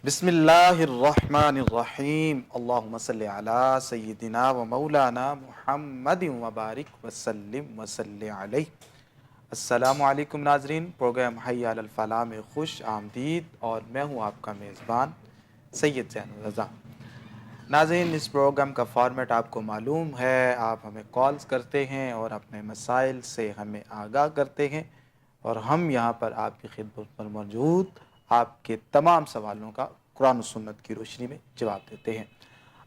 بسم اللہ الرحمن الرحیم، اللہم صلی علی سیدنا و مولانا محمد وبارک وسلم وصلی علیہ۔ السلام علیکم ناظرین، پروگرام حی علی الفلاح میں خوش آمدید، اور میں ہوں آپ کا میزبان سید زین الرضا۔ ناظرین، اس پروگرام کا فارمیٹ آپ کو معلوم ہے، آپ ہمیں کالز کرتے ہیں اور اپنے مسائل سے ہمیں آگاہ کرتے ہیں، اور ہم یہاں پر آپ کی خدمت پر موجود آپ کے تمام سوالوں کا قرآن و سنت کی روشنی میں جواب دیتے ہیں۔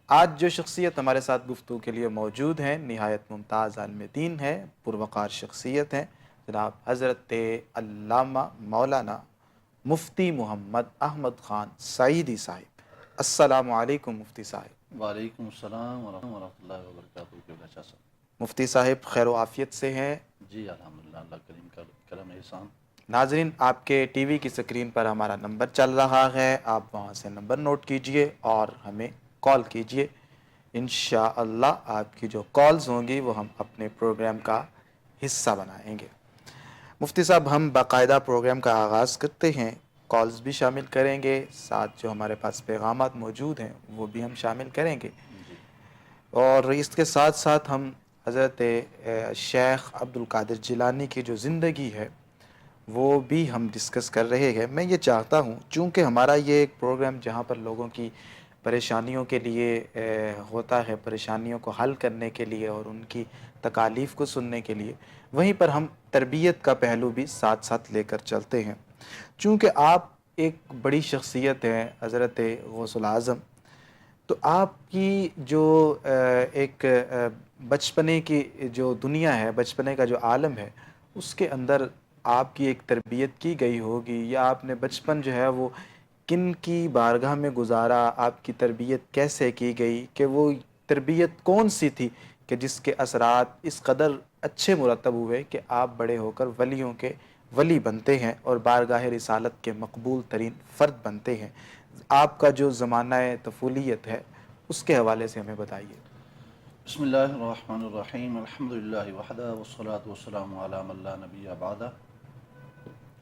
آج جو شخصیت ہمارے ساتھ گفتگو کے لیے موجود ہیں، نہایت ممتاز عالم دین ہے، پروقار شخصیت ہیں، جناب حضرت علامہ مولانا مفتی محمد احمد خان سعیدی صاحب۔ السلام علیکم مفتی صاحب۔ وعلیکم السلام ورحمۃ اللہ وبرکاتہ۔ شاہ صاحب مفتی صاحب خیر و عافیت سے ہیں؟ جی الحمدللہ، اللہ کریم کا کرم احسان۔ ناظرین، آپ کے ٹی وی کی سکرین پر ہمارا نمبر چل رہا ہے، آپ وہاں سے نمبر نوٹ کیجئے اور ہمیں کال کیجئے۔ انشاءاللہ آپ کی جو کالز ہوں گی وہ ہم اپنے پروگرام کا حصہ بنائیں گے۔ مفتی صاحب، ہم باقاعدہ پروگرام کا آغاز کرتے ہیں، کالز بھی شامل کریں گے، ساتھ جو ہمارے پاس پیغامات موجود ہیں وہ بھی ہم شامل کریں گے، جی اور اس کے ساتھ ساتھ ہم حضرت شیخ عبد القادر جیلانی کی جو زندگی ہے وہ بھی ہم ڈسکس کر رہے ہیں۔ میں یہ چاہتا ہوں، چونکہ ہمارا یہ ایک پروگرام جہاں پر لوگوں کی پریشانیوں کے لیے ہوتا ہے، پریشانیوں کو حل کرنے کے لیے اور ان کی تکالیف کو سننے کے لیے، وہیں پر ہم تربیت کا پہلو بھی ساتھ ساتھ لے کر چلتے ہیں۔ چونکہ آپ ایک بڑی شخصیت ہیں حضرت غوث العظم، تو آپ کی جو ایک بچپنے کی جو دنیا ہے، بچپنے کا جو عالم ہے، اس کے اندر آپ کی ایک تربیت کی گئی ہوگی، یا آپ نے بچپن جو ہے وہ کن کی بارگاہ میں گزارا، آپ کی تربیت کیسے کی گئی، کہ وہ تربیت کون سی تھی کہ جس کے اثرات اس قدر اچھے مرتب ہوئے کہ آپ بڑے ہو کر ولیوں کے ولی بنتے ہیں اور بارگاہ رسالت کے مقبول ترین فرد بنتے ہیں۔ آپ کا جو زمانہ طفولیت ہے اس کے حوالے سے ہمیں بتائیے۔ بسم اللہ الرحمن الرحیم، الحمدللہ وحدہ والصلاة والسلام علی من لا نبی بعدہ،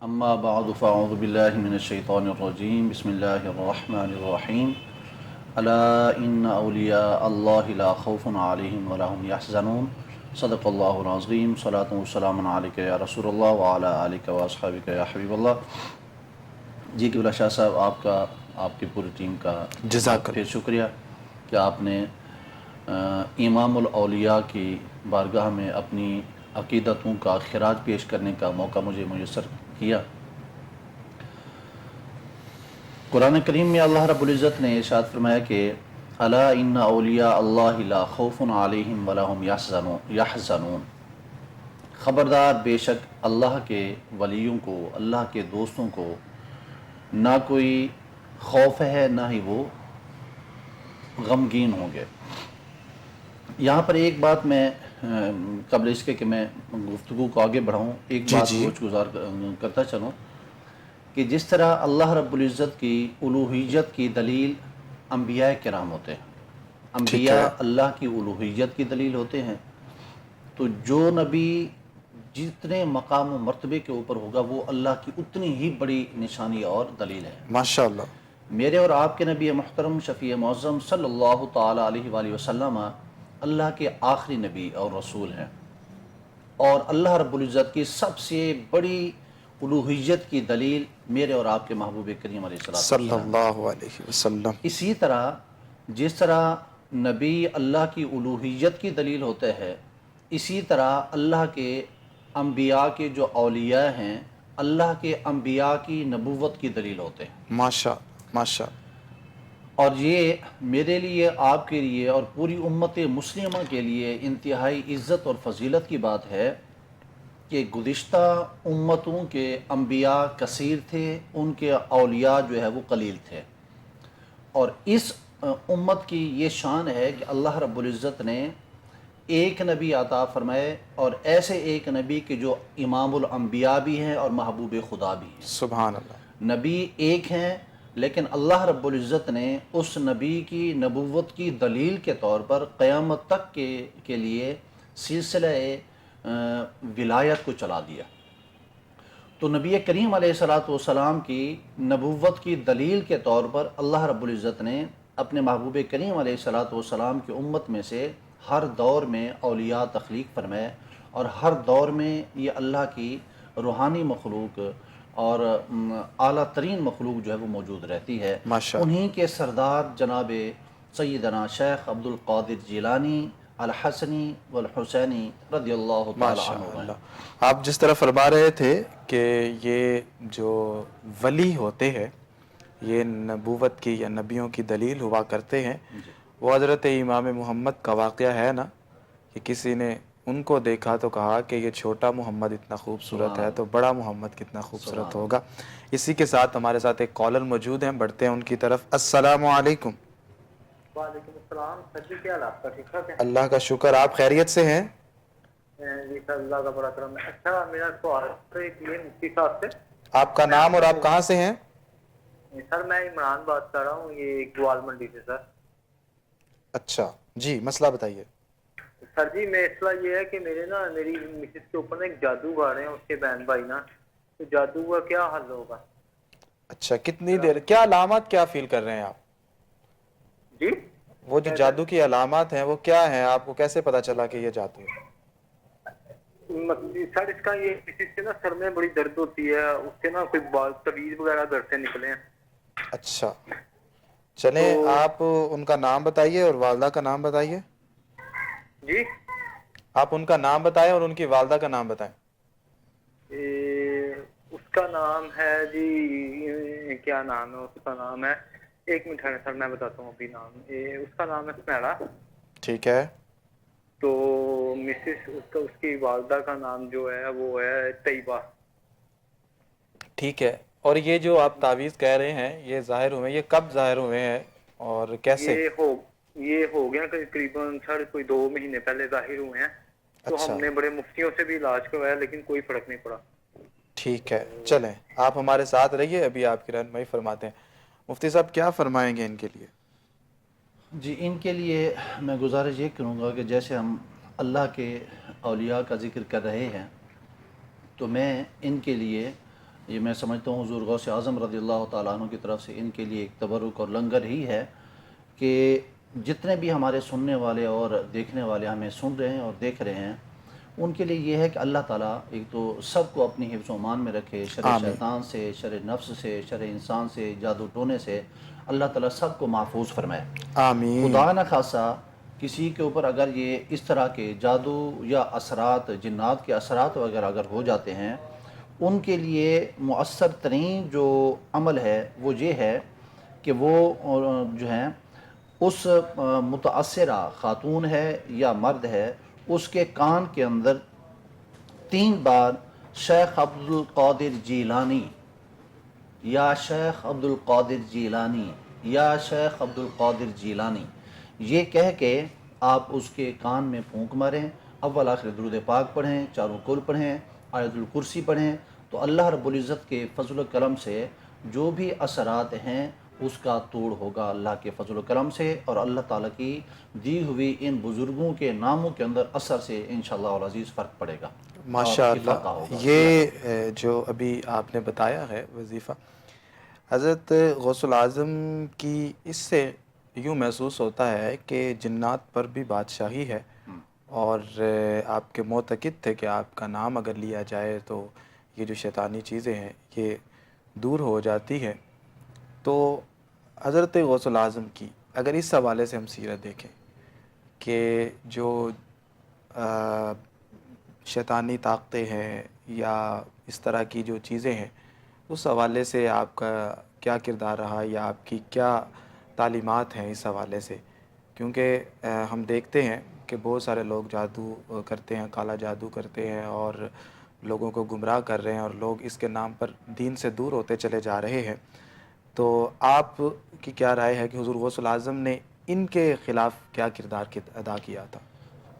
اما بعد فاعوذ باللہ من الشیطان الرجیم، بسم اللہ الرحمن الرحیم۔ الا ان اولیاء اللہ لا خوف علیہم ولا هم یحزنون، صدق اللہ العظیم۔ صلاۃ والسلام علیک یا رسول اللہ وعلی آلک واصحابک یا حبیب اللہ۔ جی قبلہ شاہ صاحب، آپ کا، آپ کی پوری ٹیم کا ایک بار جزاک پھر اللہ۔ شکریہ کہ آپ نے امام الاولیاء کی بارگاہ میں اپنی عقیدتوں کا خراج پیش کرنے کا موقع مجھے میسر کیا۔ قرآن کریم میں اللہ رب العزت نے ارشاد فرمایا کہ الا ان اولیاء اللہ لا خوف علیہم ولا هم یحزنون، خبردار، بے شک اللہ کے ولیوں کو، اللہ کے دوستوں کو نہ کوئی خوف ہے، نہ ہی وہ غمگین ہوں گے۔ یہاں پر ایک بات میں قبل اس کے کہ میں گفتگو کو آگے بڑھاؤں، ایک جی بات جی گوش گزار کرتا چلوں کہ جس طرح اللہ رب العزت کی الوہیت کی دلیل انبیاء کرام ہوتے ہیں، ٹھیک انبیاء ہے۔ اللہ کی الوہیت کی دلیل ہوتے ہیں، تو جو نبی جتنے مقام و مرتبے کے اوپر ہوگا وہ اللہ کی اتنی ہی بڑی نشانی اور دلیل ہے۔ ماشاء اللہ۔ میرے اور آپ کے نبی محترم شفیع معظم صلی اللہ تعالیٰ علیہ وآلہ وسلم اللہ کے آخری نبی اور رسول ہیں، اور اللہ رب العزت کی سب سے بڑی الوہیت کی دلیل میرے اور آپ کے محبوب کریم علیہ صلی السلام ہے۔ اللہ علیہ وسلم۔ اسی طرح جس طرح نبی اللہ کی الوہیت کی دلیل ہوتے ہیں، اسی طرح اللہ کے انبیاء کے جو اولیاء ہیں، اللہ کے انبیاء کی نبوت کی دلیل ہوتے ہیں۔ ماشاء ماشاء۔ اور یہ میرے لیے، آپ کے لیے اور پوری امت مسلمہ کے لیے انتہائی عزت اور فضیلت کی بات ہے کہ گزشتہ امتوں کے انبیاء کثیر تھے، ان کے اولیاء جو ہے وہ قلیل تھے، اور اس امت کی یہ شان ہے کہ اللہ رب العزت نے ایک نبی عطا فرمائے، اور ایسے ایک نبی کہ جو امام الانبیاء بھی ہیں اور محبوب خدا بھی ہیں۔ سبحان اللہ۔ نبی ایک ہیں، لیکن اللہ رب العزت نے اس نبی کی نبوت کی دلیل کے طور پر قیامت تک کے لیے سلسلہ ولایت کو چلا دیا۔ تو نبی کریم علیہ الصلوۃ والسلام کی نبوت کی دلیل کے طور پر اللہ رب العزت نے اپنے محبوب کریم علیہ الصلوۃ والسلام کی امت میں سے ہر دور میں اولیاء تخلیق فرمائے، اور ہر دور میں یہ اللہ کی روحانی مخلوق اور اعلیٰ ترین مخلوق جو ہے وہ موجود رہتی ہے۔ ماشاء اللہ، انہی کے سردار جناب سیدنا شیخ عبد القادر جیلانی الحسنی والحسینی رضی اللہ تعالی ماشاء عنہ ہیں۔ اللہ۔ آپ جس طرح فرما رہے تھے کہ یہ جو ولی ہوتے ہیں یہ نبوت کی یا نبیوں کی دلیل ہوا کرتے ہیں، جی وہ حضرت امام محمد کا واقعہ ہے نا کہ کسی نے ان کو دیکھا تو کہا کہ یہ چھوٹا محمد اتنا خوبصورت سبحان ہے تو اللہ، بڑا محمد کتنا خوبصورت سبحان ہوگا۔ اللہ۔ اسی کے ساتھ ہمارے ساتھ ایک کالر موجود ہیں، بڑھتے ہیں ان کی طرف۔ السلام علیکم۔ وعلیکم السلام سر جی، کیا حال آپ کا؟ ٹھیک ٹھاک ہے اللہ کا شکر، آپ خیریت سے ہیں؟ جی سر، اللہ کا بڑا کرم ہے۔ اچھا، میرا سوال ہے ایک یہ مفتی صاحب سے۔ آپ کا میں نام اور سے آپ کہاں سے ہیں؟ سر میں عمران بات کر رہا ہوں، یہ گوال منڈی سے سر۔ اچھا جی، مسئلہ بتائیے۔ سر جی مسئلہ یہ ہے کہ میری مسز کے اوپر نا ایک جادو گھر ہیں اس کے بہن بھائی نا، تو جادو کا کیا حل ہوگا؟ اچھا، کتنی دیر، کیا علامات کیا فیل کر رہے ہیں آپ؟ جی وہ جو جادو کی علامات ہیں وہ کیا ہیں؟ آپ کو کیسے پتا چلا کہ یہ جادو ہے؟ سر اس کا یہ مسز کے نا سر میں بڑی درد ہوتی ہے، اس کے نا کوئی بال طویل وغیرہ گھر سے نکلے ہیں۔ اچھا چلیں، آپ ان کا نام بتائیے اور والدہ کا نام بتائیے۔ جی آپ ان کا نام بتائیں اور ان کی والدہ کا نام بتائیں۔ اس کا نام ہے جی، کیا نام ہے اس کا؟ نام ہے، ایک منٹ ہے سر میں بتاتا ہوں ابھی نام۔ اس کا نام ہے سمیرا، ٹھیک ہے، تو مسز اس کی والدہ کا نام جو ہے وہ ہے طیبہ۔ ٹھیک ہے۔ اور یہ جو آپ تعویذ کہہ رہے ہیں یہ ظاہر ہوئے، یہ کب ظاہر ہوئے ہیں اور کیسے؟ یہ ہو گیا تقریباً سر کوئی 2 مہینے پہلے ظاہر ہوئے ہیں، تو اچھا ہم نے بڑے مفتیوں سے بھی علاج کروایا لیکن کوئی فرق نہیں پڑا۔ ٹھیک ہے، چلیں آپ ہمارے ساتھ رہیے، ابھی آپ کی رہنمائی فرماتے ہیں۔ مفتی صاحب کیا فرمائیں گے ان کے لیے؟ جی ان کے لیے میں گزارش یہ کروں گا کہ جیسے ہم اللہ کے اولیاء کا ذکر کر رہے ہیں، تو میں ان کے لیے یہ میں سمجھتا ہوں حضور غوث اعظم رضی اللہ تعالیٰ عنہ کی طرف سے ان کے لیے ایک تبرک اور لنگر ہی ہے کہ جتنے بھی ہمارے سننے والے اور دیکھنے والے ہمیں سن رہے ہیں اور دیکھ رہے ہیں، ان کے لیے یہ ہے کہ اللہ تعالیٰ ایک تو سب کو اپنی حفظ و امان میں رکھے، شر آمین، شیطان سے، شر نفس سے، شر انسان سے، جادو ٹونے سے اللہ تعالیٰ سب کو محفوظ فرمائے۔ آمین، خدا نہ خاصہ کسی کے اوپر اگر یہ اس طرح کے جادو یا اثرات، جنات کے اثرات وغیرہ اگر ہو جاتے ہیں، ان کے لیے مؤثر ترین جو عمل ہے وہ یہ ہے کہ وہ جو ہیں اس متاثرہ خاتون ہے یا مرد ہے، اس کے کان کے اندر 3 بار شیخ عبد القادر جیلانی یا شیخ عبد القادر جیلانی یا شیخ عبد القادر جیلانی یہ کہہ کے آپ اس کے کان میں پھونک ماریں، اول آخر درود پاک پڑھیں، چاروں کل پڑھیں، آیت الکرسی پڑھیں، تو اللہ رب العزت کے فضل و کرم سے جو بھی اثرات ہیں اس کا توڑ ہوگا اللہ کے فضل و کرم سے، اور اللہ تعالیٰ کی دی ہوئی ان بزرگوں کے ناموں کے اندر اثر سے انشاءاللہ العزیز فرق پڑے گا اور ماشاء افاقہ اللہ۔ ہوگا۔ یہ جو ابھی آپ نے بتایا ہے وظیفہ، حضرت غوث العظم کی اس سے یوں محسوس ہوتا ہے کہ جنات پر بھی بادشاہی ہے، اور آپ کے معتقد تھے کہ آپ کا نام اگر لیا جائے تو یہ جو شیطانی چیزیں ہیں یہ دور ہو جاتی ہے۔ تو حضرت غوث العظم کی اگر اس حوالے سے ہم سیرت دیکھیں کہ جو شیطانی طاقتیں ہیں یا اس طرح کی جو چیزیں ہیں، اس حوالے سے آپ کا کیا کردار رہا یا آپ کی کیا تعلیمات ہیں اس حوالے سے؟ کیونکہ ہم دیکھتے ہیں کہ بہت سارے لوگ جادو کرتے ہیں، کالا جادو کرتے ہیں اور لوگوں کو گمراہ کر رہے ہیں، اور لوگ اس کے نام پر دین سے دور ہوتے چلے جا رہے ہیں۔ تو آپ کی کیا رائے ہے کہ حضور غوث العظم نے ان کے خلاف کیا کردار ادا کیا تھا؟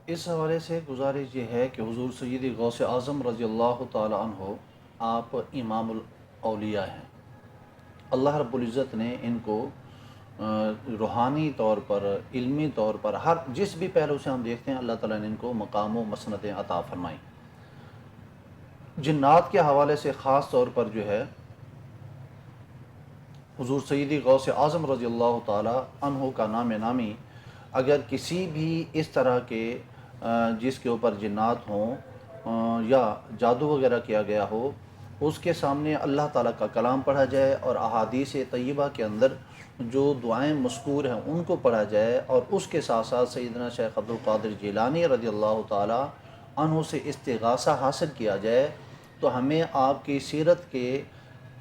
اس حوالے سے گزارش یہ ہے کہ حضور سید غوث اعظم رضی اللہ تعالی عنہ آپ امام الاولیاء ہیں۔ اللہ رب العزت نے ان کو روحانی طور پر، علمی طور پر، ہر جس بھی پہلو سے ہم دیکھتے ہیں اللہ تعالیٰ نے ان کو مقام و مسندیں عطا فرمائیں۔ جنات کے حوالے سے خاص طور پر جو ہے حضور سیدی غوث اعظم رضی اللہ تعالی عنہ کا نام نامی اگر کسی بھی اس طرح کے جس کے اوپر جنات ہوں یا جادو وغیرہ کیا گیا ہو، اس کے سامنے اللہ تعالیٰ کا کلام پڑھا جائے اور احادیث طیبہ کے اندر جو دعائیں مذکور ہیں ان کو پڑھا جائے، اور اس کے ساتھ ساتھ سیدنا شیخ عبد القادر جیلانی رضی اللہ تعالیٰ عنہ سے استغاثہ حاصل کیا جائے، تو ہمیں آپ کی سیرت کے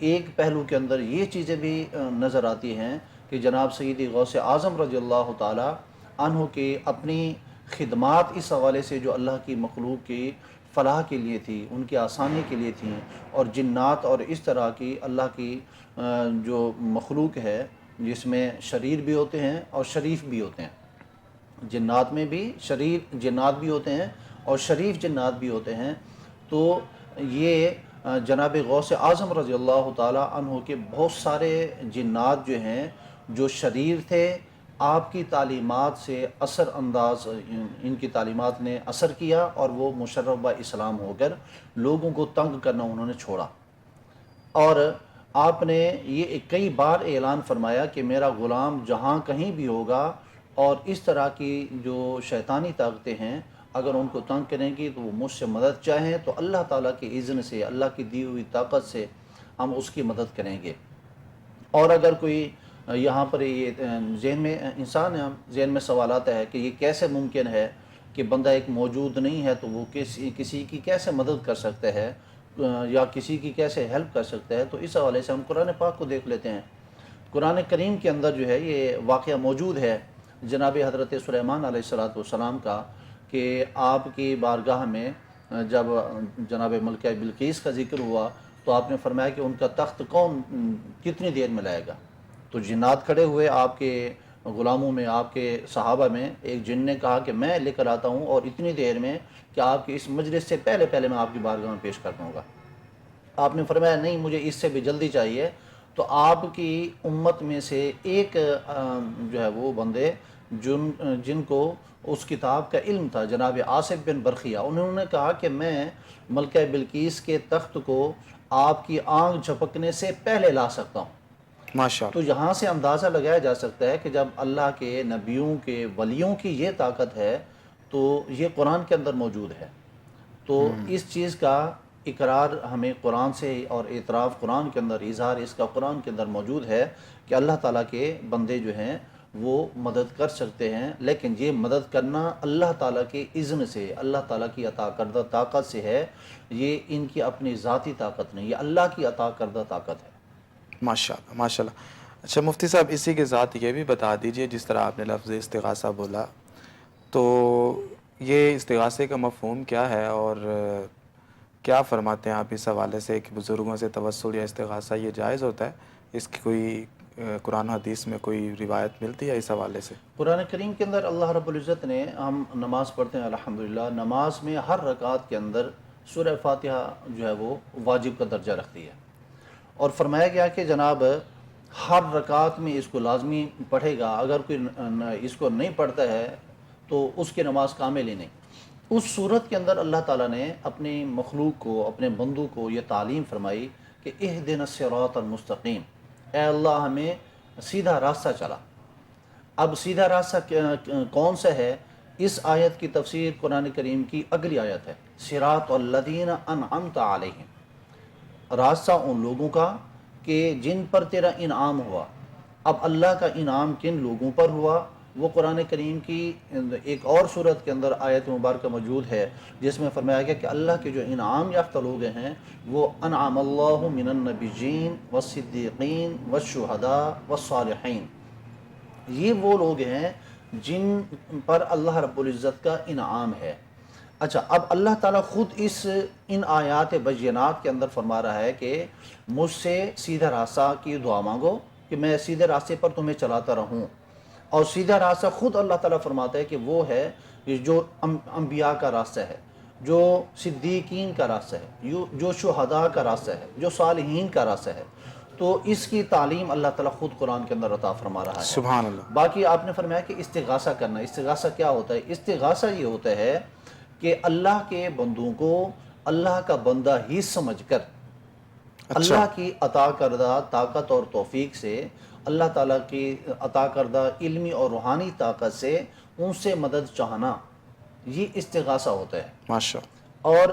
ایک پہلو کے اندر یہ چیزیں بھی نظر آتی ہیں کہ جناب سیدی غوث اعظم رضی اللہ تعالیٰ عنہ کی اپنی خدمات اس حوالے سے جو اللہ کی مخلوق کی فلاح کے لیے تھی، ان کی آسانی کے لیے تھیں، اور جنات اور اس طرح کی اللہ کی جو مخلوق ہے جس میں شریر بھی ہوتے ہیں اور شریف بھی ہوتے ہیں، جنات میں بھی شریر جنات بھی ہوتے ہیں اور شریف جنات بھی ہوتے ہیں، تو یہ جناب غوث اعظم رضی اللہ تعالیٰ عنہ کے بہت سارے جنات جو ہیں جو شریر تھے، آپ کی تعلیمات سے اثر انداز ان کی تعلیمات نے اثر کیا، اور وہ مشرف اسلام ہو کر لوگوں کو تنگ کرنا انہوں نے چھوڑا، اور آپ نے یہ کئی بار اعلان فرمایا کہ میرا غلام جہاں کہیں بھی ہوگا اور اس طرح کی جو شیطانی طاقتیں ہیں اگر ان کو تنگ کریں گی تو وہ مجھ سے مدد چاہیں تو اللہ تعالیٰ کی اذن سے، اللہ کی دی ہوئی طاقت سے ہم اس کی مدد کریں گے۔ اور اگر کوئی یہاں پر یہ ذہن میں سوال آتا ہے کہ یہ کیسے ممکن ہے کہ بندہ ایک موجود نہیں ہے تو وہ کسی کی کیسے مدد کر سکتا ہے یا کسی کی کیسے ہیلپ کر سکتا ہے، تو اس حوالے سے ہم قرآن پاک کو دیکھ لیتے ہیں۔ قرآن کریم کے اندر جو ہے یہ واقعہ موجود ہے جناب حضرت سلیمان علیہ السلام کا، کہ آپ کی بارگاہ میں جب جناب ملکہ بلقیس کا ذکر ہوا تو آپ نے فرمایا کہ ان کا تخت کون کتنی دیر میں لائے گا، تو جنات کھڑے ہوئے آپ کے غلاموں میں، آپ کے صحابہ میں، ایک جن نے کہا کہ میں لے کر آتا ہوں اور اتنی دیر میں کہ آپ کے اس مجلس سے پہلے میں آپ کی بارگاہ میں پیش کر دوں گا۔ آپ نے فرمایا نہیں، مجھے اس سے بھی جلدی چاہیے، تو آپ کی امت میں سے ایک جو ہے وہ بندے جن کو اس کتاب کا علم تھا، جناب آصف بن برخیہ، انہوں نے کہا کہ میں ملکہ بلقیس کے تخت کو آپ کی آنکھ جھپکنے سے پہلے لا سکتا ہوں۔ ماشاء تو یہاں سے اندازہ لگایا جا سکتا ہے کہ جب اللہ کے نبیوں کے ولیوں کی یہ طاقت ہے تو یہ قرآن کے اندر موجود ہے، تو اس چیز کا اقرار ہمیں قرآن سے اور اعتراف قرآن کے اندر، اظہار اس کا قرآن کے اندر موجود ہے کہ اللہ تعالیٰ کے بندے جو ہیں وہ مدد کر سکتے ہیں، لیکن یہ مدد کرنا اللہ تعالیٰ کے اذن سے، اللہ تعالیٰ کی عطا کردہ طاقت سے ہے، یہ ان کی اپنی ذاتی طاقت نہیں، یہ اللہ کی عطا کردہ طاقت ہے۔ ماشاءاللہ ماشاءاللہ۔ اچھا مفتی صاحب، اسی کے ساتھ یہ بھی بتا دیجئے، جس طرح آپ نے لفظ استغاثہ بولا، تو یہ استغاثے کا مفہوم کیا ہے اور کیا فرماتے ہیں آپ اس حوالے سے کہ بزرگوں سے توسل یا استغاثہ یہ جائز ہوتا ہے؟ اس کی کوئی قرآن حدیث میں کوئی روایت ملتی ہے اس حوالے سے؟ قرآن کریم کے اندر اللہ رب العزت نے، ہم نماز پڑھتے ہیں الحمدللہ، نماز میں ہر رکعت کے اندر سورہ فاتحہ جو ہے وہ واجب کا درجہ رکھتی ہے، اور فرمایا گیا کہ جناب ہر رکعت میں اس کو لازمی پڑھے گا، اگر کوئی اس کو نہیں پڑھتا ہے تو اس کی نماز کامل ہی نہیں۔ اس صورت کے اندر اللہ تعالیٰ نے اپنی مخلوق کو، اپنے بندوں کو یہ تعلیم فرمائی کہ اہدنا الصراط المستقیم، اے اللہ ہمیں سیدھا راستہ چلا۔ اب سیدھا راستہ کون سا ہے؟ اس آیت کی تفسیر قرآن کریم کی اگلی آیت ہے، صراط الذین انعمت علیہم، راستہ ان لوگوں کا کہ جن پر تیرا انعام ہوا۔ اب اللہ کا انعام کن لوگوں پر ہوا؟ وہ قرآن کریم کی ایک اور صورت کے اندر آیت مبارکہ موجود ہے جس میں فرمایا گیا کہ اللہ کے جو انعام یافتہ لوگ ہیں وہ انعم اللہ من النبیین والصدیقین والشہداء والصالحین، یہ وہ لوگ ہیں جن پر اللہ رب العزت کا انعام ہے۔ اچھا، اب اللہ تعالیٰ خود ان آیات بینات کے اندر فرما رہا ہے کہ مجھ سے سیدھا راستہ کی دعا مانگو کہ میں سیدھے راستے پر تمہیں چلاتا رہوں، اور سیدھا راستہ خود اللہ تعالیٰ فرماتا ہے کہ وہ ہے جو انبیاء کا راستہ ہے، جو صدیقین کا راستہ ہے، جو شہداء کا راستہ ہے، جو صالحین کا راستہ ہے۔ تو اس کی تعلیم اللہ تعالیٰ خود قرآن کے اندر عطا فرما رہا ہے۔ سبحان اللہ۔ باقی آپ نے فرمایا کہ استغاثہ کرنا، استغاثہ کیا ہوتا ہے؟ استغاثہ یہ ہوتا ہے کہ اللہ کے بندوں کو اللہ کا بندہ ہی سمجھ کر اچھا اللہ کی عطا کردہ طاقت اور توفیق سے، اللہ تعالیٰ کی عطا کردہ علمی اور روحانی طاقت سے ان سے مدد چاہنا، یہ استغاثہ ہوتا ہے۔ ماشاء اور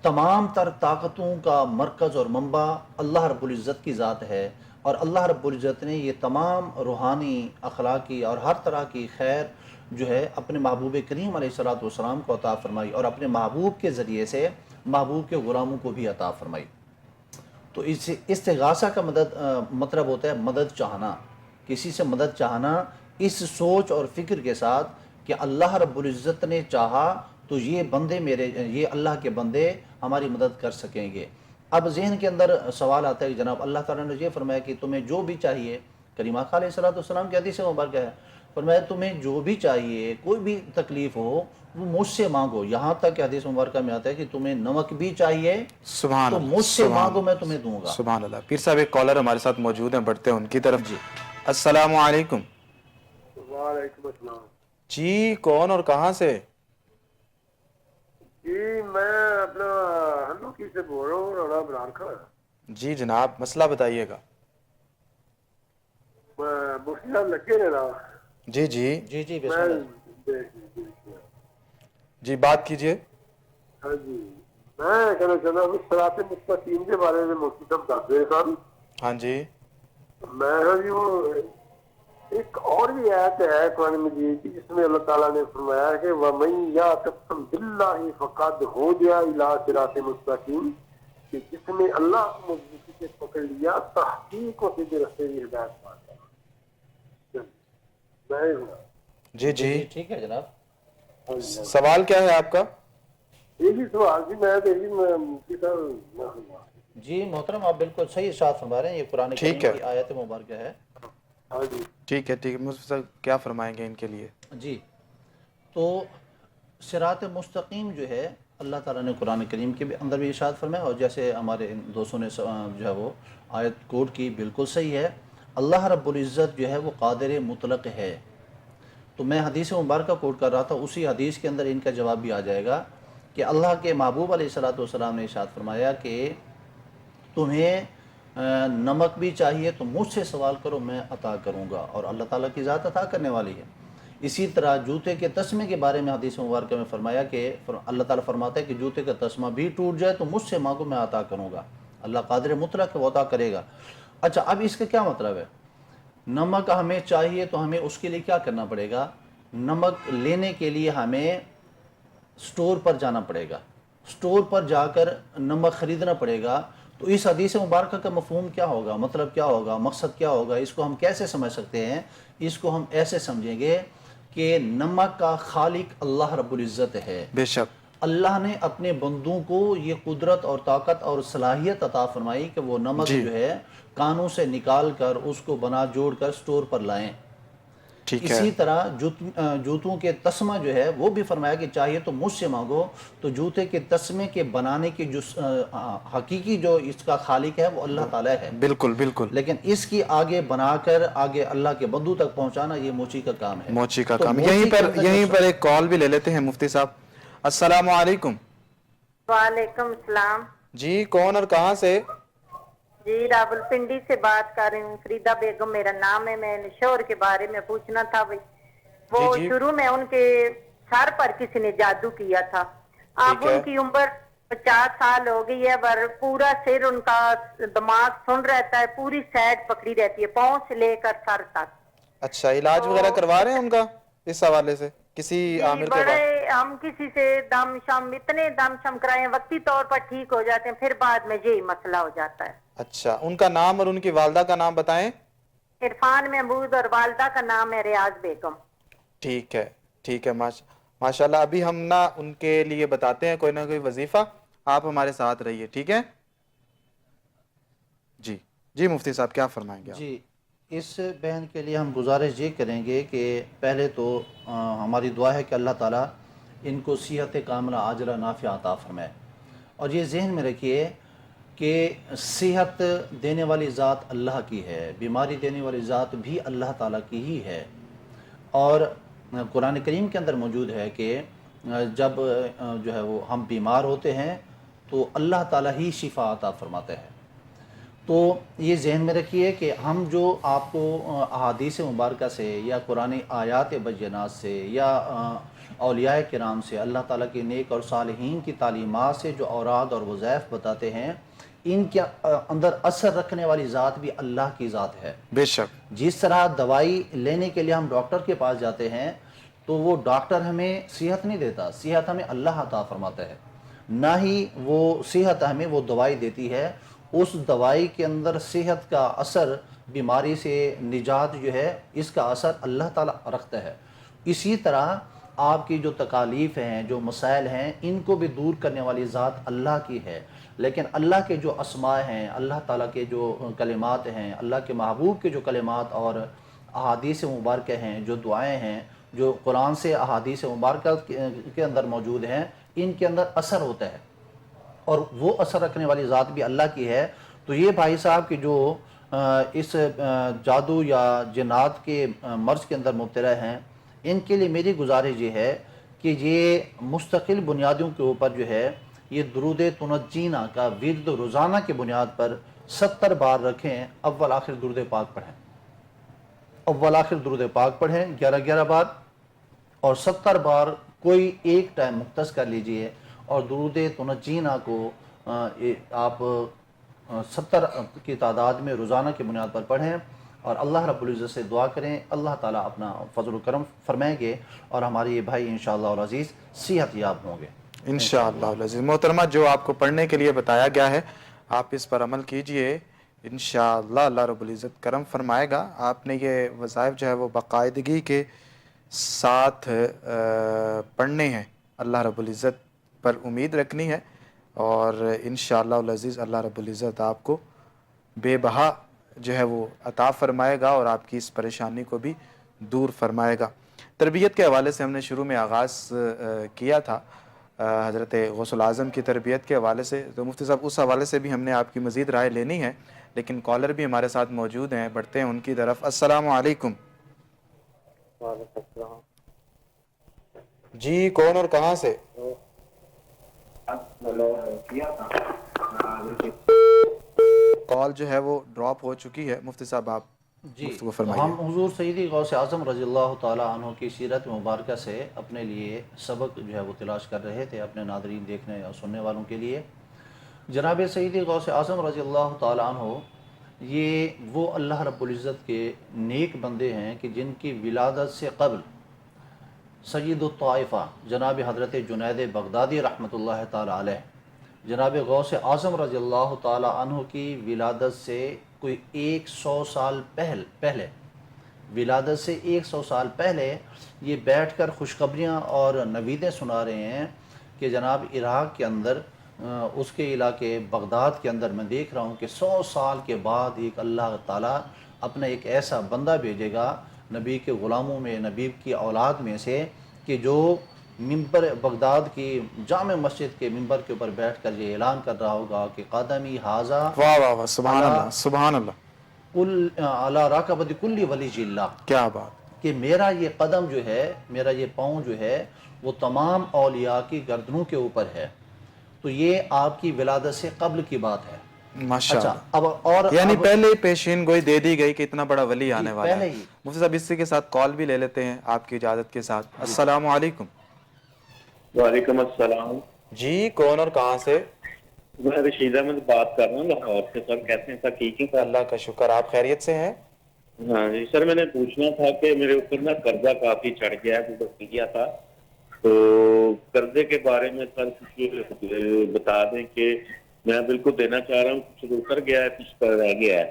تمام تر طاقتوں کا مرکز اور منبع اللہ رب العزت کی ذات ہے، اور اللہ رب العزت نے یہ تمام روحانی، اخلاقی اور ہر طرح کی خیر جو ہے اپنے محبوب کریم علیہ الصلوۃ والسلام کو عطا فرمائی، اور اپنے محبوب کے ذریعے سے محبوب کے غلاموں کو بھی عطا فرمائی۔ تو اس استغاثہ کا مطلب ہوتا ہے مدد چاہنا، کسی سے مدد چاہنا اس سوچ اور فکر کے ساتھ کہ اللہ رب العزت نے چاہا تو یہ بندے یہ اللہ کے بندے ہماری مدد کر سکیں گے۔ اب ذہن کے اندر سوال آتا ہے کہ جناب اللہ تعالیٰ نے یہ فرمایا کہ تمہیں جو بھی چاہیے، کریم آقا علیہ الصلوۃ والسلام کی حدیث مبارکہ ہے، فرمایا تمہیں جو بھی چاہیے، کوئی بھی تکلیف ہو، وہ مجھ سے مانگو۔ یہاں تک کہ حدیث مبارکہ میں آتا ہے کہ تمہیں نمک بھی چاہیے سبحان تو اللہ، مجھ سے سبحان مانگو، میں اللہ، تمہیں دوں گا۔ سبحان اللہ۔ پیر صاحب ایک کالر ہمارے ساتھ موجود ہیں، بڑھتے ہیں ان کی طرف۔ جی السلام علیکم۔ وعلیکم السلام جی کون اور کہاں سے؟ جی، میں اپنا ہنوکی سے بول رہا ہوں، رانا بران کا۔ جی جناب، مسئلہ بتائیے گا۔ میں مفتی صاحب لگے نے نا، جی جی جی جی بسم میں اللہ۔ جی بات کیجئے۔ ہاں جی، میں کہنا چاہتا ہوں صراط مستقیم کے بارے میں مفتی صاحب بتا رہے سن۔ ہاں جی میں ہاں جی، وہ ایک اور بھی آیت ہے قرآن مجید کی جس میں اللہ تعالیٰ نے فرمایا کہ وَمَن يَعْتَصِم بِاللَّهِ فَقَدْ هُدِيَ إِلَىٰ صِرَاطٍ مُسْتَقِيمٍ، کہ جس نے اللہ کو مضبوطی سے پکڑ لیا تحقیق و سیدھے راستے کی ہدایت پاتا ہے۔ میں ہوں جی جی ٹھیک ہے جناب۔ سوال کیا ہے آپ کا؟ یہی سوال جی، میں دیکھی میں مفتی صاحب میں ہوں۔ جی محترم، آپ بالکل صحیح ارشاد فرما رہے ہیں، یہ قرآن ٹھیک کریم ہے۔ کی آیت مبارکہ ہے۔ ہاں جی، ٹھیک ہے ٹھیک ہے، مفتی صاحب کیا فرمائیں گے ان کے لیے؟ جی، تو صراط مستقیم جو ہے اللہ تعالیٰ نے قرآن کریم کے اندر بھی ارشاد فرمایا، اور جیسے ہمارے ان دوستوں نے جو ہے وہ آیت کوٹ کی، بالکل صحیح ہے۔ اللہ رب العزت جو ہے وہ قادر مطلق ہے۔ تو میں حدیث مبارکہ کوٹ کر رہا تھا، اسی حدیث کے اندر ان کا جواب بھی آ جائے گا کہ اللہ کے محبوب علیہ الصلوۃ والسلام نے ارشاد فرمایا کہ تمہیں نمک بھی چاہیے تو مجھ سے سوال کرو، میں عطا کروں گا، اور اللہ تعالیٰ کی ذات عطا کرنے والی ہے۔ اسی طرح جوتے کے تسمے کے بارے میں حدیث مبارکہ میں فرمایا کہ اللہ تعالیٰ فرماتا ہے کہ جوتے کا تسمہ بھی ٹوٹ جائے تو مجھ سے مانگو، میں عطا کروں گا۔ اللہ قادر مطلق ہے، وہ عطا کرے گا۔ اچھا، اب اس کا کیا مطلب ہے؟ نمک ہمیں چاہیے تو ہمیں اس کے لیے کیا کرنا پڑے گا؟ نمک لینے کے لیے ہمیں سٹور پر جانا پڑے گا، سٹور پر جا کر نمک خریدنا پڑے گا۔ تو اس حدیث مبارکہ کا مفہوم کیا ہوگا، مطلب کیا ہوگا، مقصد کیا ہوگا؟ اس کو ہم کیسے سمجھ سکتے ہیں؟ اس کو ہم ایسے سمجھیں گے کہ نمک کا خالق اللہ رب العزت ہے۔ بے شک اللہ نے اپنے بندوں کو یہ قدرت اور طاقت اور صلاحیت عطا فرمائی کہ وہ نمک جی جو ہے کانوں سے نکال کر اس کو بنا جوڑ کر سٹور پر لائیں۔ ٹھیک ہے، اسی طرح جوتوں کے تسمہ جو ہے وہ بھی فرمایا کہ چاہیے تو مجھ سے مانگو۔ تو جوتے کے تسمے کے بنانے کی جو حقیقی جو اس کا خالق ہے وہ اللہ تعالیٰ ہے، بالکل بالکل، لیکن اس کی آگے بنا کر آگے اللہ کے بندوں تک پہنچانا یہ موچی کا کام ہے۔ موچی کا تو کام۔ موچی یہیں کے اندر یہیں جو پر ایک کال بھی لے لیتے ہیں مفتی صاحب۔ السلام علیکم۔ وعلیکم السلام جی کون اور کہاں سے؟ جی، راولپنڈی سے بات کر رہی ہوں، فریدہ بیگم میرا نام ہے۔ میں نے شوہر کے بارے میں پوچھنا تھا بھائی، وہ جی شروع میں ان کے سر پر کسی نے جادو کیا تھا، اب ٹھیک ہے، ان کی عمر 50 سال ہو گئی ہے، پر پورا سر ان کا دماغ سن رہتا ہے، پوری سائڈ پکڑی رہتی ہے، پاؤں سے لے کر سر تک۔ اچھا علاج وغیرہ کروا رہے ہیں ان کا اس حوالے سے کسی جی، عامل کے بڑے بعد؟ ہم کسی سے دم شم اتنے دم شم کرائے ہیں، وقتی طور پر ٹھیک ہو جاتے ہیں، پھر بعد میں یہی مسئلہ ہو جاتا ہے۔ اچھا، ان کا نام اور ان کی والدہ کا نام بتائیں۔ عرفان محمود اور والدہ کا نام ہے ریاض بیگم۔ ٹھیک ہے ٹھیک ہے، ماشاء اللہ۔ ابھی ہم نا ان کے لیے بتاتے ہیں کوئی نہ کوئی وظیفہ، آپ ہمارے ساتھ رہیے، ٹھیک ہے جی؟ جی مفتی صاحب کیا فرمائیں گے آپ؟ جی، اس بہن کے لیے ہم گزارش یہ کریں گے کہ پہلے تو ہماری دعا ہے کہ اللہ تعالیٰ ان کو صحت کاملہ عاجلہ نافعہ عطا فرمائے، اور یہ ذہن میں رکھیے کہ صحت دینے والی ذات اللہ کی ہے، بیماری دینے والی ذات بھی اللہ تعالیٰ کی ہی ہے۔ اور قرآن کریم کے اندر موجود ہے کہ جب جو ہے وہ ہم بیمار ہوتے ہیں تو اللہ تعالیٰ ہی شفا عطا فرماتے ہیں۔ تو یہ ذہن میں رکھیے کہ ہم جو آپ کو احادیث مبارکہ سے یا قرآن آیات بینات سے یا اولیاء کرام سے، اللہ تعالیٰ کے نیک اور صالحین کی تعلیمات سے جو اوراد اور وظائف بتاتے ہیں، ان کے اندر اثر رکھنے والی ذات بھی اللہ کی ذات ہے۔ بے شک۔ جس طرح دوائی لینے کے لیے ہم ڈاکٹر کے پاس جاتے ہیں تو وہ ڈاکٹر ہمیں صحت نہیں دیتا، صحت ہمیں اللہ عطا فرماتا ہے، نہ ہی وہ صحت ہمیں وہ دوائی دیتی ہے، اس دوائی کے اندر صحت کا اثر، بیماری سے نجات جو ہے اس کا اثر اللہ تعالیٰ رکھتا ہے۔ اسی طرح آپ کی جو تکالیف ہیں، جو مسائل ہیں، ان کو بھی دور کرنے والی ذات اللہ کی ہے، لیکن اللہ کے جو اسماء ہیں، اللہ تعالیٰ کے جو کلمات ہیں، اللہ کے محبوب کے جو کلمات اور احادیث مبارکہ ہیں، جو دعائیں ہیں، جو قرآن سے احادیث مبارکہ کے اندر موجود ہیں، ان کے اندر اثر ہوتا ہے، اور وہ اثر رکھنے والی ذات بھی اللہ کی ہے۔ تو یہ بھائی صاحب کہ جو اس جادو یا جنات کے مرض کے اندر مبتلا ہیں، ان کے لیے میری گزارش یہ ہے کہ یہ مستقل بنیادوں کے اوپر جو ہے یہ درود تنجینا کا ورد روزانہ کی بنیاد پر 70 بار رکھیں، اول آخر درود پاک پڑھیں، اول آخر درود پاک پڑھیں 11 بار، اور 70 بار کوئی ایک ٹائم مختص کر لیجئے اور درود تنجینا کو آپ 70 کی تعداد میں روزانہ کی بنیاد پر پڑھیں، اور اللہ رب العزت سے دعا کریں، اللہ تعالیٰ اپنا فضل و کرم فرمائیں گے، اور ہمارے یہ بھائی انشاءاللہ العزیز صحت یاب ہوں گے انشاءاللہ العزیز۔ محترمہ، جو آپ کو پڑھنے کے لیے بتایا گیا ہے آپ اس پر عمل کیجئے، انشاءاللہ اللہ رب العزت کرم فرمائے گا۔ آپ نے یہ وظائف جو ہے وہ باقاعدگی کے ساتھ پڑھنے ہیں، اللہ رب العزت پر امید رکھنی ہے، اور انشاءاللہ العزیز اللہ رب العزت آپ کو بے بہا جو ہے وہ عطا فرمائے گا، اور آپ کی اس پریشانی کو بھی دور فرمائے گا۔ تربیت کے حوالے سے ہم نے شروع میں آغاز کیا تھا، حضرت غوث الاعظم کی تربیت کے حوالے سے، تو مفتی صاحب اس حوالے سے بھی ہم نے آپ کی مزید رائے لینی ہے، لیکن کالر بھی ہمارے ساتھ موجود ہیں، بڑھتے ہیں ان کی طرف۔ السلام علیکم۔ وعلیکم السلام۔ جی کون اور کہاں سے؟ کال جو ہے وہ ڈراپ ہو چکی ہے، مفتی صاحب آپ جی۔ گفتگو فرمائیے۔ ہم حضور سیدی غوث اعظم رضی اللہ تعالیٰ عنہ کی سیرت مبارکہ سے اپنے لیے سبق جو ہے وہ تلاش کر رہے تھے، اپنے ناظرین دیکھنے اور سننے والوں کے لیے۔ جناب سیدی غوث اعظم رضی اللہ تعالیٰ عنہ یہ وہ اللہ رب العزت کے نیک بندے ہیں کہ جن کی ولادت سے قبل سید الطائفہ جناب حضرت جنید بغدادی رحمۃ اللہ تعالیٰ علیہ، جناب غوث اعظم رضی اللہ تعالیٰ عنہ کی ولادت سے کوئی 100 سال پہلے ولادت سے 100 سال پہلے یہ بیٹھ کر خوشخبریاں اور نویدیں سنا رہے ہیں کہ جناب عراق کے اندر اس کے علاقے بغداد کے اندر میں دیکھ رہا ہوں کہ 100 سال کے بعد ایک اللہ تعالیٰ اپنا ایک ایسا بندہ بھیجے گا نبی کے غلاموں میں، نبی کی اولاد میں سے، کہ جو ممبر بغداد کی جامع مسجد کے ممبر کے اوپر بیٹھ کر یہ اعلان کر رہا ہوگا کہ قدمی حاضہ واہ واہ واہ، سبحان اللہ سبحان اللہ، کل علی راکبۃ کل ولی اللہ، کیا بات، کہ میرا یہ قدم جو ہے، میرا یہ پاؤں جو ہے وہ تمام اولیاء کی گردنوں کے اوپر ہے۔ تو یہ آپ کی ولادت سے قبل کی بات ہے۔ ماشاءاللہ۔ اب اور یعنی پہلے پیشین گوئی دے دی گئی کہ اتنا بڑا ولی آنے والا پہلے ہے۔ ہی۔ مفتی صاحب اسی کے ساتھ کال بھی لے لیتے ہیں آپ کی اجازت کے ساتھ۔ السلام علیکم۔ وعلیکم السلام۔ جی کون اور کہاں سے؟ میں رشید احمد بات کر رہا ہوں لاہور سے۔ سر کیسے ہیں؟ سر ٹھیک ہیں سر؟ اللہ کا شکر، آپ خیریت سے ہیں؟ ہاں جی سر، میں نے پوچھنا تھا کہ میرے اوپر نا قرضہ کافی چڑھ گیا ہے، جو کیا تھا، تو قرضے کے بارے میں سر کچھ بتا دیں کہ میں بالکل دینا چاہ رہا ہوں، کچھ اتر گیا ہے، کچھ رہ گیا ہے،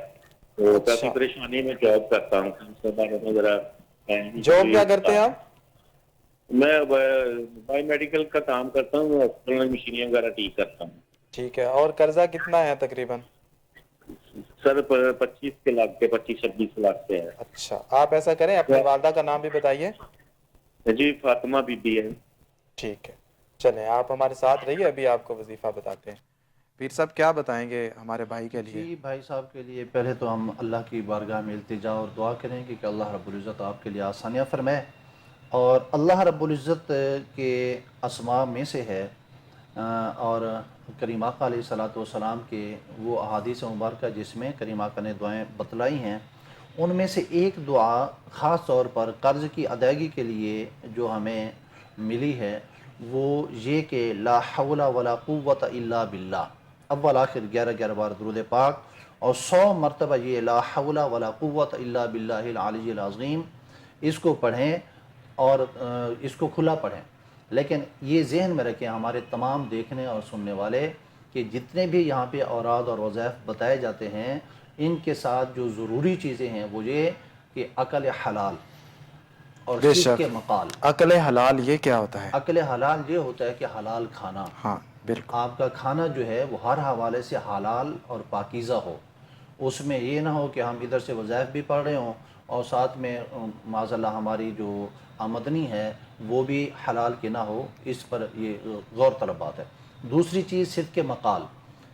تو کافی پریشانی میں جاب کرتا ہوں۔ اس کے بارے میں ذرا جاب کیا کرتے ہیں آپ؟ میں بائی میڈیکل کا کام کرتا ہوں، ہاسپٹل میں مشینیں وغیرہ ٹھیک کرتا ہوں۔ ٹھیک ہے، اور قرضہ کتنا ہے تقریباً؟ سر 25 لاکھ کے 25-26 لاکھ سے ہے۔ اچھا، آپ ایسا کریں اپنی والدہ کا نام بھی بتائیے۔ جی فاطمہ بی بی ہے۔ ٹھیک ہے، چلیں آپ ہمارے ساتھ رہیے، ابھی آپ کو وظیفہ بتاتے ہیں۔ پیر صاحب کیا بتائیں گے ہمارے بھائی کے لیے؟ جی بھائی صاحب کے لیے پہلے تو ہم اللہ کی بارگاہ میں التجا اور دعا کریں گے کہ اللہ رب العزت آپ کے لیے آسانیاں فرمائے، اور اللہ رب العزت کے اسماء میں سے ہے اور کریم آقا علیہ الصلوۃ والسلام کے وہ احادیث مبارکہ جس میں کریم آقا نے دعائیں بتلائی ہیں، ان میں سے ایک دعا خاص طور پر قرض کی ادائیگی کے لیے جو ہمیں ملی ہے وہ یہ کہ لا حول ولا قوت الا باللہ، اول آخر 11 بار درود پاک اور 100 مرتبہ یہ لا حول ولا قوت الا باللہ العلی العظیم اس کو پڑھیں اور اس کو کھلا پڑھیں۔ لیکن یہ ذہن میں رکھیں ہمارے تمام دیکھنے اور سننے والے کہ جتنے بھی یہاں پہ اوراد اور وظائف بتائے جاتے ہیں ان کے ساتھ جو ضروری چیزیں ہیں وہ یہ کہ عقل حلال اور بے صدق شک، مقال۔ عقل حلال یہ کیا ہوتا ہے؟ عقل حلال یہ ہوتا ہے کہ حلال کھانا، ہاں بالکل، آپ کا کھانا جو ہے وہ ہر حوالے سے حلال اور پاکیزہ ہو، اس میں یہ نہ ہو کہ ہم ادھر سے وظائف بھی پڑھ رہے ہوں اور ساتھ میں معاذ اللہ ہماری جو آمدنی ہے وہ بھی حلال کی نہ ہو، اس پر یہ غور طلب بات ہے۔ دوسری چیز صدق مقال،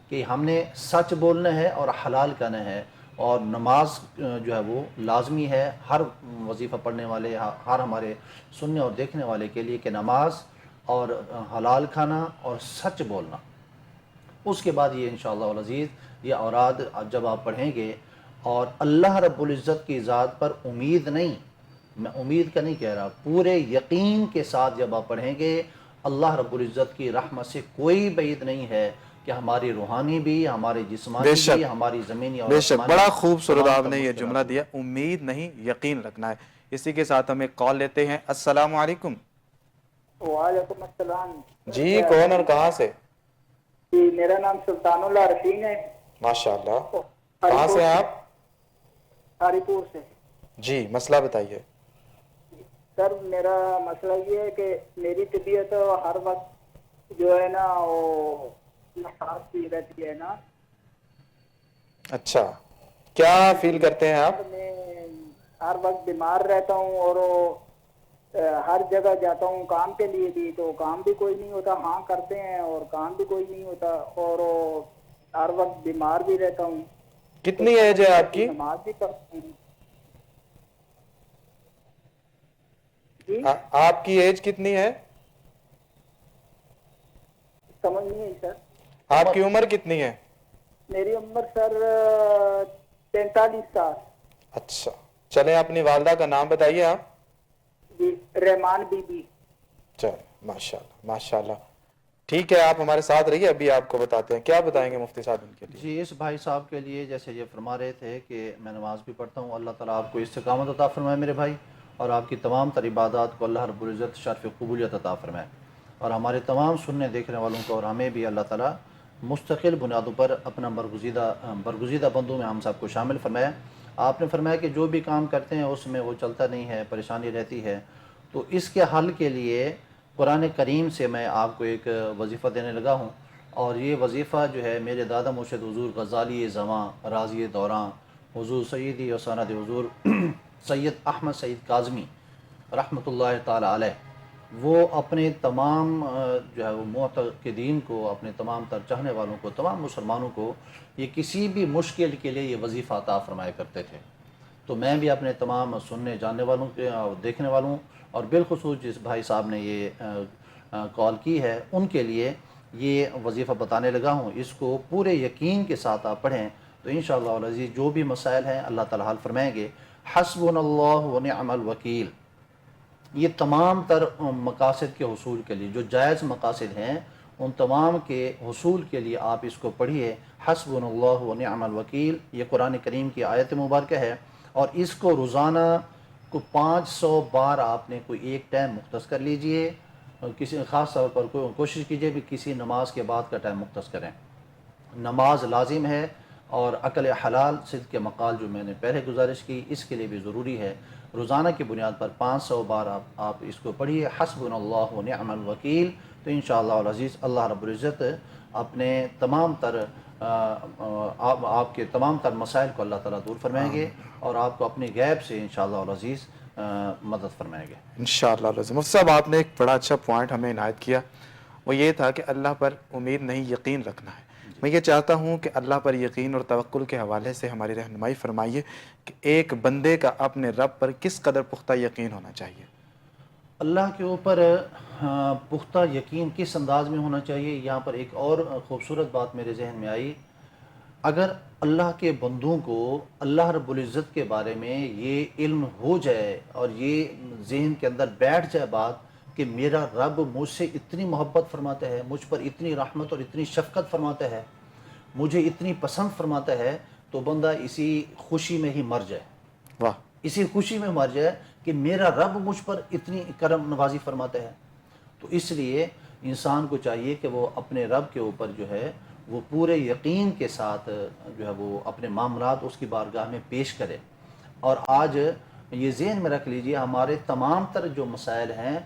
کہ ہم نے سچ بولنا ہے اور حلال کہنا ہے، اور نماز جو ہے وہ لازمی ہے ہر وظیفہ پڑھنے والے، ہر ہمارے سننے اور دیکھنے والے کے لیے کہ نماز اور حلال کھانا اور سچ بولنا۔ اس کے بعد یہ انشاءاللہ العزیز یہ اوراد جب آپ پڑھیں گے اور اللہ رب العزت کی ذات پر امید نہیں، میں امید کا نہیں کہہ رہا، پورے یقین کے ساتھ جب آپ پڑھیں گے اللہ رب العزت کی رحمت سے کوئی بعید نہیں ہے کہ ہماری روحانی بھی، ہماری بے جسمانی شک، بھی، ہماری زمینی اور بے شک، آسمانی بڑا خوبصورت تمام آپ تر نے یہ مشکلات جملہ دیا، امید نہیں یقین رکھنا ہے۔ اسی کے ساتھ ہم ایک کال لیتے ہیں۔ السلام علیکم۔ وعلیکم السلام جی کون اور کہاں سے؟ جی میرا نام سلطان اللہ رفین ہے، ماشاء اللہ، کہاں سے ہیں آپ؟ ہری پور سے۔ جی مسئلہ بتائیے۔ سر میرا مسئلہ یہ ہے کہ میری طبیعت ہر وقت جو ہے نا وہ نفاس سی رہتی ہے نا۔ اچھا، کیا فیل کرتے ہیں آپ؟ میں ہر وقت بیمار رہتا ہوں اور ہر جگہ جاتا ہوں کام کے لیے بھی، تو کام بھی کوئی نہیں ہوتا، ہاں کرتے ہیں اور کام بھی کوئی نہیں ہوتا، اور ہر وقت بیمار بھی رہتا ہوں۔ کتنی ایج ہے آپ کی؟ نماز بھی پڑھتا ہوں۔ جی آپ کی ایج کتنی ہے؟ سمجھ نہیں آئی سر۔ آپ کی عمر کتنی ہے؟ میری عمر سر 43 سال۔ اچھا، چلیں اپنی والدہ کا نام بتائیے آپ۔ جی رحمان بی بی۔ چلیں ماشاء اللہ ماشاء اللہ، ٹھیک ہے آپ ہمارے ساتھ رہیے، ابھی آپ کو بتاتے ہیں کیا بتائیں گے مفتی صاحب ان کے لیے۔ جی اس بھائی صاحب کے لیے جیسے یہ فرما رہے تھے کہ میں نماز بھی پڑھتا ہوں، اللہ تعالیٰ آپ کو استقامت عطا فرمائے میرے بھائی، اور آپ کی تمام تر عبادات کو اللہ رب العزت شرف قبولیت عطا فرمائے، اور ہمارے تمام سننے دیکھنے والوں کو اور ہمیں بھی اللہ تعالیٰ مستقل بنیادوں پر اپنا برگزیدہ بندوں میں ہم سب کو شامل فرمائے۔ آپ نے فرمایا کہ جو بھی کام کرتے ہیں اس میں وہ چلتا نہیں ہے، پریشانی رہتی ہے، تو اس کے حل کے لیے قرآن کریم سے میں آپ کو ایک وظیفہ دینے لگا ہوں، اور یہ وظیفہ جو ہے میرے دادا مرشد حضور غزالی زماں راضی دوراں حضور سیدی و سند حضور سید احمد سعید کاظمی رحمۃ اللہ تعالی علیہ، وہ اپنے تمام جو ہے وہ معتقدین کو، اپنے تمام تر چاہنے والوں کو، تمام مسلمانوں کو یہ کسی بھی مشکل کے لیے یہ وظیفہ عطا فرمایا کرتے تھے۔ تو میں بھی اپنے تمام سننے جاننے والوں کے اور دیکھنے والوں، اور بالخصوص جس بھائی صاحب نے یہ کال کی ہے ان کے لیے یہ وظیفہ بتانے لگا ہوں، اس کو پورے یقین کے ساتھ آپ پڑھیں تو انشاءاللہ العزیز جو بھی مسائل ہیں اللہ تعالیٰ حل فرمائیں گے۔ حسبنا اللہ ونعم الوکیل، یہ تمام تر مقاصد کے حصول کے لیے جو جائز مقاصد ہیں ان تمام کے حصول کے لیے آپ اس کو پڑھیے۔ حسبنا اللہ ونعم الوکیل یہ قرآن کریم کی آیت مبارکہ ہے، اور اس کو روزانہ کو 500 بار آپ نے کوئی ایک ٹائم مختص کر لیجئے، کسی خاص طور پر کوشش کیجئے بھی کسی نماز کے بعد کا ٹائم مختص کریں۔ نماز لازم ہے، اور عقل حلال صدق مقال جو میں نے پہلے گزارش کی اس کے لیے بھی ضروری ہے۔ روزانہ کی بنیاد پر 500 بار آپ اس کو پڑھیے، حسبنا اللہ ونعم الوکیل، تو انشاءاللہ العزیز اللہ رب العزت اپنے تمام تر آپ کے تمام تر مسائل کو اللہ تعالیٰ دور فرمائیں گے، اور آپ کو اپنی غیب سے انشاءاللہ العزیز مدد فرمائیں گے انشاءاللہ العزیز۔ مفتی صاحب آپ نے ایک بڑا اچھا پوائنٹ ہمیں عنایت کیا، وہ یہ تھا کہ اللہ پر امید نہیں یقین رکھنا ہے۔ میں یہ چاہتا ہوں کہ اللہ پر یقین اور توکل کے حوالے سے ہماری رہنمائی فرمائیے کہ ایک بندے کا اپنے رب پر کس قدر پختہ یقین ہونا چاہیے۔ اللہ کے اوپر پختہ یقین کس انداز میں ہونا چاہیے، یہاں پر ایک اور خوبصورت بات میرے ذہن میں آئی. اگر اللہ کے بندوں کو اللہ رب العزت کے بارے میں یہ علم ہو جائے اور یہ ذہن کے اندر بیٹھ جائے بات کہ میرا رب مجھ سے اتنی محبت فرماتا ہے، مجھ پر اتنی رحمت اور اتنی شفقت فرماتا ہے، مجھے اتنی پسند فرماتا ہے، تو بندہ اسی خوشی میں ہی مر جائے. واہ. اسی خوشی میں مر جائے کہ میرا رب مجھ پر اتنی کرم نوازی فرماتا ہے. تو اس لیے انسان کو چاہیے کہ وہ اپنے رب کے اوپر جو ہے وہ پورے یقین کے ساتھ جو ہے وہ اپنے معاملات اس کی بارگاہ میں پیش کرے. اور آج یہ ذہن میں رکھ لیجئے، ہمارے تمام تر جو مسائل ہیں،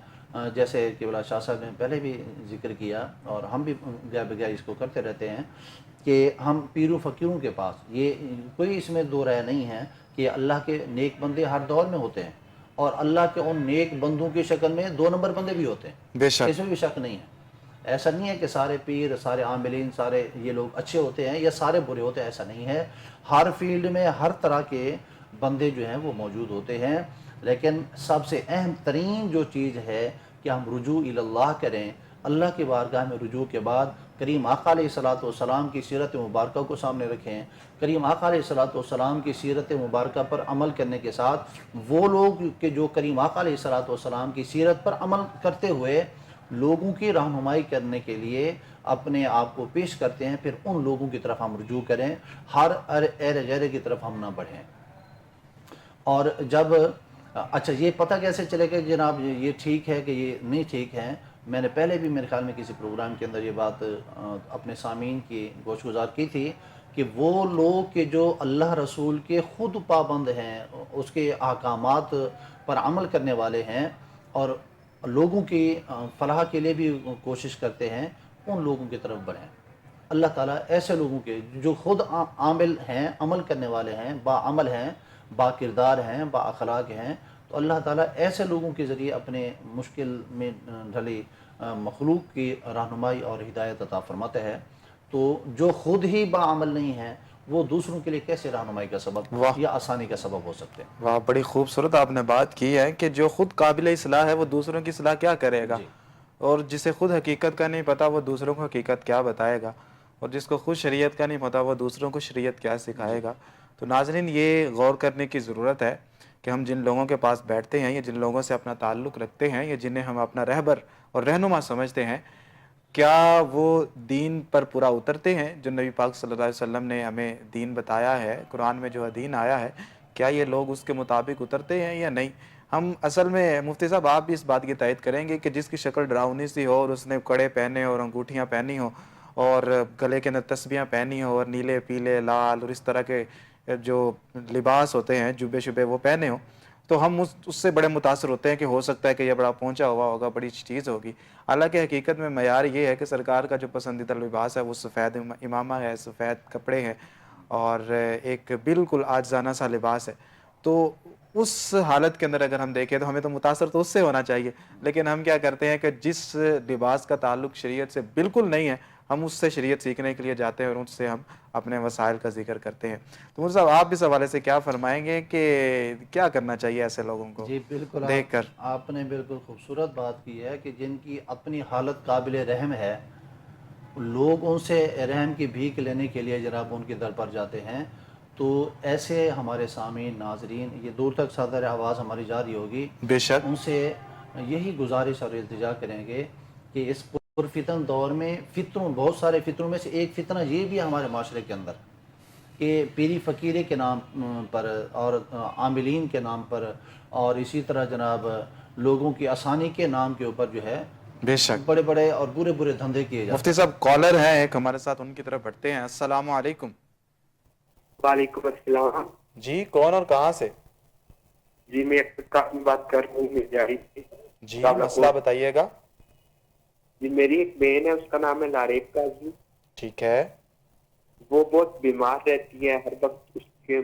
جیسے کہ بلا شاہ صاحب نے پہلے بھی ذکر کیا اور ہم بھی گیا بگیا اس کو کرتے رہتے ہیں، کہ ہم پیروں فقیروں کے پاس، یہ کوئی اس میں دو رائے نہیں ہے کہ اللہ کے نیک بندے ہر دور میں ہوتے ہیں، اور اللہ کے ان نیک بندوں کی شکل میں 2 نمبر بندے بھی ہوتے ہیں، بے شک. اس میں بھی شک نہیں ہے. ایسا نہیں ہے کہ سارے پیر، سارے عاملین، سارے یہ لوگ اچھے ہوتے ہیں یا سارے برے ہوتے ہیں، ایسا نہیں ہے. ہر فیلڈ میں ہر طرح کے بندے جو ہیں وہ موجود ہوتے ہیں، لیکن سب سے اہم ترین جو چیز ہے کہ ہم رجوع اللہ کریں. اللہ کی بارگاہ میں رجوع کے بعد کریم آقا علیہ الصلوۃ والسلام کی سیرت مبارکہ کو سامنے رکھیں. کریم آقا علیہ الصلوۃ والسلام کی سیرت مبارکہ پر عمل کرنے کے ساتھ وہ لوگ کہ جو کریم آقا علیہ الصلوۃ والسلام کی سیرت پر عمل کرتے ہوئے لوگوں کی رہنمائی کرنے کے لیے اپنے آپ کو پیش کرتے ہیں، پھر ان لوگوں کی طرف ہم رجوع کریں، ہر اہل غیرے کی طرف ہم نہ بڑھیں. اور جب اچھا یہ پتہ کیسے چلے گا کہ جناب یہ ٹھیک ہے کہ یہ نہیں ٹھیک ہے؟ میں نے پہلے بھی میرے خیال میں کسی پروگرام کے اندر یہ بات اپنے سامعین کی گوش گزار کی تھی کہ وہ لوگ کہ جو اللہ رسول کے خود پابند ہیں، اس کے احکامات پر عمل کرنے والے ہیں اور لوگوں کی فلاح کے لیے بھی کوشش کرتے ہیں، ان لوگوں کی طرف بڑھیں. اللہ تعالیٰ ایسے لوگوں کے جو خود عامل ہیں، عمل کرنے والے ہیں، باعمل ہیں، با کردار ہیں، با اخلاق ہیں، تو اللہ تعالیٰ ایسے لوگوں کے ذریعے اپنے مشکل میں ڈھلی مخلوق کی رہنمائی اور ہدایت عطا فرماتا ہے. تو جو خود ہی باعمل نہیں ہیں وہ دوسروں کے لیے کیسے رہنمائی کا سبب یا آسانی کا سبب ہو سکتے ہیں؟ واہ، بڑی خوبصورت آپ نے بات کی ہے کہ جو خود قابل اصلاح ہے وہ دوسروں کی اصلاح کیا کرے گا، اور جسے خود حقیقت کا نہیں پتا وہ دوسروں کو حقیقت کیا بتائے گا، اور جس کو خود شریعت کا نہیں پتا وہ دوسروں کو شریعت کیا سکھائے گا. تو ناظرین یہ غور کرنے کی ضرورت ہے کہ ہم جن لوگوں کے پاس بیٹھتے ہیں یا جن لوگوں سے اپنا تعلق رکھتے ہیں یا جنہیں ہم اپنا رہبر اور رہنما سمجھتے ہیں، کیا وہ دین پر پورا اترتے ہیں جو نبی پاک صلی اللہ علیہ وسلم نے ہمیں دین بتایا ہے، قرآن میں جو دین آیا ہے، کیا یہ لوگ اس کے مطابق اترتے ہیں یا نہیں؟ ہم اصل میں مفتی صاحب آپ بھی اس بات کی تائید کریں گے کہ جس کی شکل ڈراؤنی سی ہو اور اس نے کڑے پہنے اور انگوٹھیاں پہنی ہوں اور گلے کے اندر تسبیاں پہنی ہوں اور نیلے پیلے لال اور اس طرح کے جو لباس ہوتے ہیں جبے شبے وہ پہنے ہوں، تو ہم اس سے بڑے متاثر ہوتے ہیں کہ ہو سکتا ہے کہ یہ بڑا پہنچا ہوا ہوگا، بڑی چیز ہوگی. حالانکہ حقیقت میں معیار یہ ہے کہ سرکار کا جو پسندیدہ لباس ہے وہ سفید امامہ ہے، سفید کپڑے ہیں اور ایک بالکل عاجزانہ سا لباس ہے. تو اس حالت کے اندر اگر ہم دیکھیں تو ہمیں تو متاثر تو اس سے ہونا چاہیے، لیکن ہم کیا کرتے ہیں کہ جس لباس کا تعلق شریعت سے بالکل نہیں ہے ہم اس سے شریعت سیکھنے کے لیے جاتے ہیں اور اس سے ہم اپنے وسائل کا ذکر کرتے ہیں. تو مفتی صاحب آپ اس حوالے سے کیا فرمائیں گے کہ کیا کرنا چاہیے ایسے لوگوں کو جی بالکل، دیکھ کر؟ آپ نے بالکل خوبصورت بات کی ہے کہ جن کی اپنی حالت قابل رحم ہے، لوگ ان سے رحم کی بھیک لینے کے لیے جناب ان کے در پر جاتے ہیں. تو ایسے ہمارے سامعین ناظرین، یہ دور تک صدر آواز ہماری جاری ہوگی، بے شک ان سے یہی گزارش اور التجا کریں گے کہ اس پرفتن دور میں فطروں، بہت سارے فطروں میں سے ایک فتنہ یہ بھی ہے ہمارے معاشرے کے اندر کہ پیری فقیرے کے نام پر اور عاملین کے نام پر اور اسی طرح جناب لوگوں کی آسانی کے نام کے اوپر جو ہے بے شک بڑے بڑے اور برے برے دھندے کیے جاتے ہیں. مفتی صاحب کالر ہیں ایک ہمارے ساتھ، ان کی طرف بڑھتے ہیں. السلام علیکم. وعلیکم السلام. جی کون اور کہاں سے؟ جی میں بات کر رہا ہوں. جی مسئلہ بتائیے گا. جی میری ایک بہن ہے، اس کا نام ہے لاریب قاضی. ٹھیک ہے. وہ بہت بیمار رہتی ہے، ہر وقت اس کے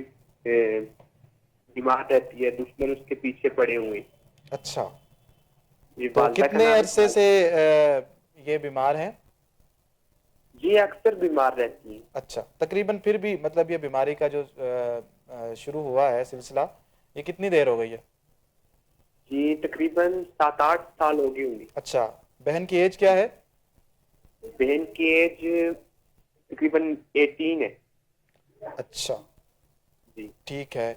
بیمار رہتی ہے، دشمن اس کے پیچھے پڑے ہوئے. اچھا، جی تو کتنے عرصے سے یہ بیمار ہیں؟ جی اکثر بیمار رہتی ہیں. اچھا، تقریباً پھر بھی مطلب یہ بیماری کا جو شروع ہوا ہے سلسلہ، یہ کتنی دیر ہو گئی ہے؟ جی تقریباً 7-8 سال ہو گئی ہوں گی. اچھا، بہن کی ایج کیا ہے؟ بہن کی ایج تقریباً 18 ہے. اچھا جی ٹھیک ہے.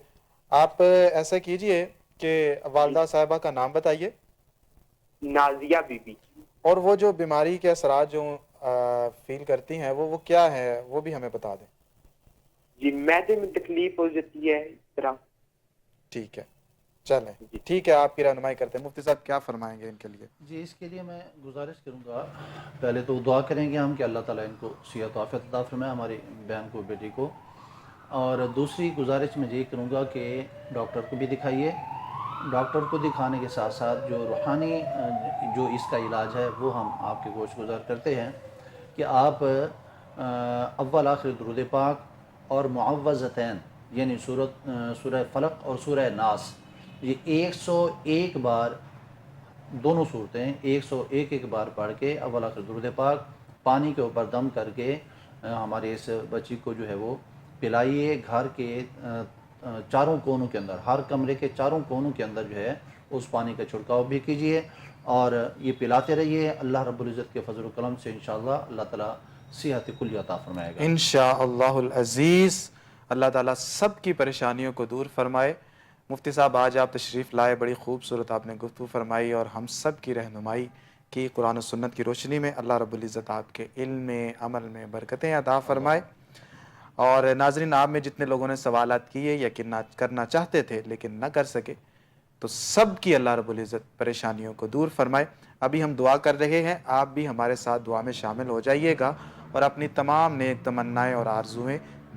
آپ ایسا کیجئے کہ والدہ صاحبہ کا نام بتائیے، نازیہ بی بی. اور وہ جو بیماری کے اثرات جو فیل کرتی ہیں وہ کیا ہے وہ بھی ہمیں بتا دیں. جی معدے میں تکلیف ہو جاتی ہے اس طرح. ٹھیک ہے چلیں، جی ٹھیک ہے آپ کی رہنمائی کرتے ہیں. مفتی صاحب کیا فرمائیں گے ان کے لیے؟ جی اس کے لیے میں گزارش کروں گا، پہلے تو دعا کریں گے ہم کہ اللہ تعالیٰ ان کو صحت و عافیت عطا فرمائے، ہماری بہن کو، بیٹی کو. اور دوسری گزارش میں یہ کروں گا کہ ڈاکٹر کو بھی دکھائیے. ڈاکٹر کو دکھانے کے ساتھ ساتھ جو روحانی جو اس کا علاج ہے وہ ہم آپ کے گوش گزار کرتے ہیں کہ آپ اول آخر درود پاک اور معوذتین یعنی سورہ فلق اور سورہ ناس، یہ 101 بار، دونوں صورتیں 101 بار پڑھ کے اول آخر درود پاک پانی کے اوپر دم کر کے ہمارے اس بچی کو جو ہے وہ پلائیے. گھر کے چاروں کونوں کے اندر، ہر کمرے کے چاروں کونوں کے اندر جو ہے اس پانی کا چھڑکاؤ بھی کیجیے اور یہ پلاتے رہیے. اللہ رب العزت کے فضل و کرم سے انشاءاللہ اللہ تعالیٰ صحت کلی عطا فرمائے گا. انشاءاللہ العزیز اللہ تعالیٰ سب کی پریشانیوں کو دور فرمائے. مفتی صاحب آج آپ تشریف لائے، بڑی خوبصورت آپ نے گفتگو فرمائی اور ہم سب کی رہنمائی کی قرآن و سنت کی روشنی میں. اللہ رب العزت آپ کے علم میں، عمل میں برکتیں عطا فرمائے. اور ناظرین آپ میں جتنے لوگوں نے سوالات کیے یقین کرنا چاہتے تھے لیکن نہ کر سکے، تو سب کی اللہ رب العزت پریشانیوں کو دور فرمائے. ابھی ہم دعا کر رہے ہیں، آپ بھی ہمارے ساتھ دعا میں شامل ہو جائیے گا اور اپنی تمام نیک تمنائیں اور آرزویں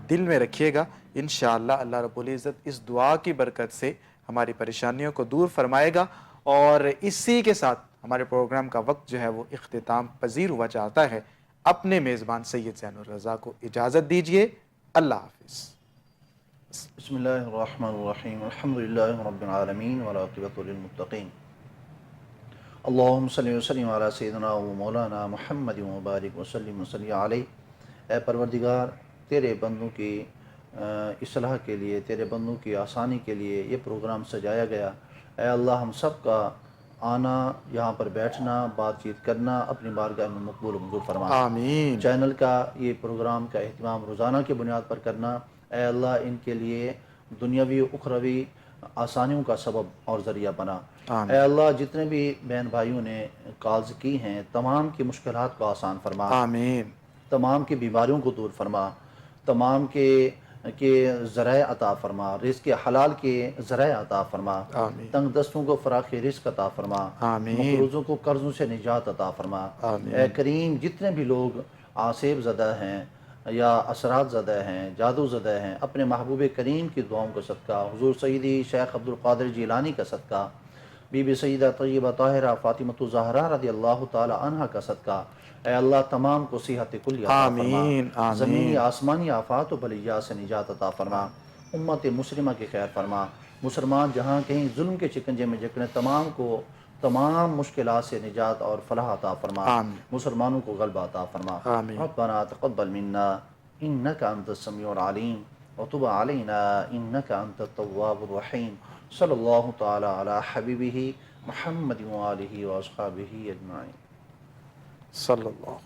دل میں رکھیے گا. انشاءاللہ اللہ رب العزت اس دعا کی برکت سے ہماری پریشانیوں کو دور فرمائے گا. اور اسی کے ساتھ ہمارے پروگرام کا وقت جو ہے وہ اختتام پذیر ہوا چاہتا ہے. اپنے میزبان سید زین الرضا کو اجازت دیجیے. اللہ حافظ. بسم اللہ الرحمن الرحیم، الحمدللہ رب العالمین والعاقبۃ للمتقین. اللہم صلی وسلم علی سیدنا و مولانا محمد مبارک وسلم وصلی علیہ. اے پروردگار، تیرے بندوں کی اصلاح کے لیے، تیرے بندوں کی آسانی کے لیے یہ پروگرام سجایا گیا. اے اللہ ہم سب کا آنا، یہاں پر بیٹھنا، بات چیت کرنا اپنی بارگاہ میں مقبول و منظور فرما. آمین. چینل کا یہ پروگرام کا اہتمام روزانہ کی بنیاد پر کرنا، اے اللہ ان کے لیے دنیاوی و اخروی آسانیوں کا سبب اور ذریعہ بنا. آمین. اے اللہ جتنے بھی بہن بھائیوں نے کالز کی ہیں تمام کی مشکلات کو آسان فرما، آمین. تمام کی بیماریوں کو دور فرما، تمام کے ذرائع عطا فرما، رزق حلال کے ذرائع عطا فرما، آمین. تنگ دستوں کو فراخ رزق عطا فرما، آمین. مقروضوں کو قرضوں سے نجات عطا فرما. آمین. اے کریم جتنے بھی لوگ آسیب زدہ ہیں یا اثرات زدہ ہیں، جادو زدہ ہیں، اپنے محبوب کریم کی دعاؤں کا صدقہ، حضور سیدی شیخ عبدالقادر جیلانی کا صدقہ، بی بی سیدہ طیبہ طاہرہ فاطمۃ الزہرا رضی اللہ تعالی عنہ کا صدقہ، اے اللہ تمام کو صحت کلی عطا فرما. آمین. آمین. زمینی آسمانی آفات و بلیات سے نجات عطا فرما. امت مسلمہ کی خیر فرما. مسلمان جہاں کہیں ظلم کے شکنجے میں جکڑیں تمام کو تمام مشکلات سے نجات اور فلاح عطا فرما. آمین. مسلمانوں کو غلبہ عطا فرما. آمین. ربنا تقبل منا انک انت السمیع العلیم وتب علینا انک انت التواب الرحیم. صلی اللہ تعالی علی حبیبہ محمد وآلہ واصحابہ اجمعین. صلی اللہ